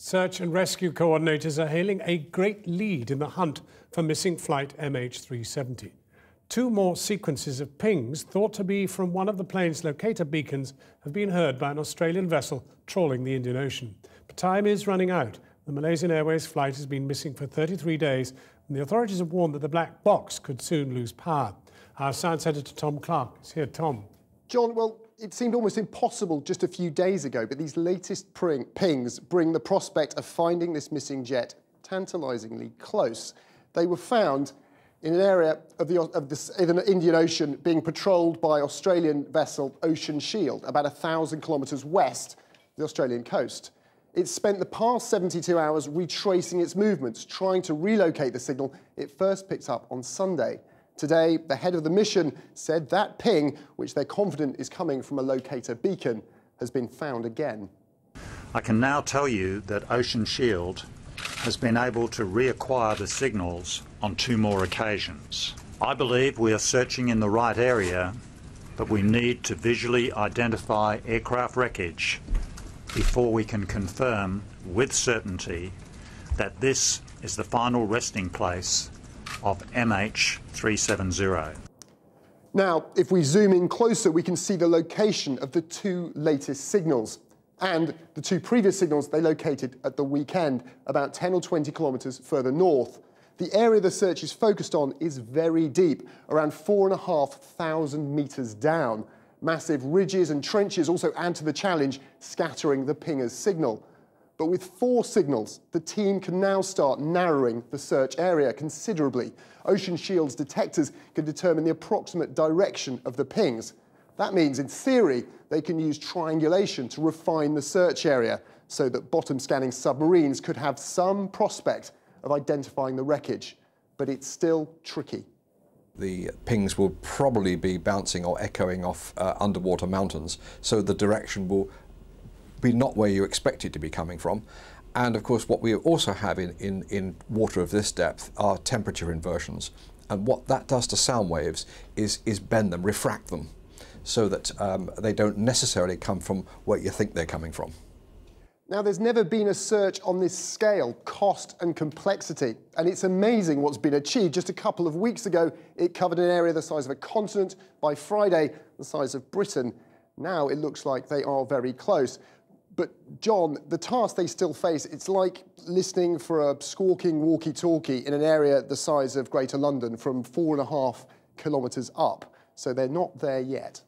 Search and rescue coordinators are hailing a great lead in the hunt for missing flight MH370. Two more sequences of pings thought to be from one of the plane's locator beacons have been heard by an Australian vessel trawling the Indian Ocean. But time is running out. The Malaysian Airways flight has been missing for 33 days, and the authorities have warned that the black box could soon lose power. Our science editor Tom Clark is here. Tom. John, well, it seemed almost impossible just a few days ago, but these latest pings bring the prospect of finding this missing jet tantalisingly close. They were found in an area of the Indian Ocean being patrolled by Australian vessel Ocean Shield, about 1,000 kilometres west of the Australian coast. It's spent the past 72 hours retracing its movements, trying to relocate the signal it first picked up on Sunday. Today, the head of the mission said that ping, which they're confident is coming from a locator beacon, has been found again. I can now tell you that Ocean Shield has been able to reacquire the signals on 2 more occasions. I believe we are searching in the right area, but we need to visually identify aircraft wreckage before we can confirm with certainty that this is the final resting place of MH370. Now, if we zoom in closer, we can see the location of the 2 latest signals. And the 2 previous signals they located at the weekend, about 10 or 20 kilometres further north. The area the search is focused on is very deep, around 4,500 metres down. Massive ridges and trenches also add to the challenge, scattering the pinger's signal. But with 4 signals, the team can now start narrowing the search area considerably. Ocean Shield's detectors can determine the approximate direction of the pings. That means, in theory, they can use triangulation to refine the search area so that bottom-scanning submarines could have some prospect of identifying the wreckage. But it's still tricky. The pings will probably be bouncing or echoing off underwater mountains, so the direction will be not where you expect it to be coming from. And of course what we also have in water of this depth are temperature inversions, and what that does to sound waves is bend them, refract them, so that they don't necessarily come from where you think they're coming from. Now, there's never been a search on this scale, cost and complexity, and it's amazing what's been achieved. Just a couple of weeks ago, it covered an area the size of a continent. By Friday, the size of Britain. Now it looks like they are very close. But John, the task they still face, it's like listening for a squawking walkie-talkie in an area the size of Greater London from 4.5 kilometres up. So they're not there yet.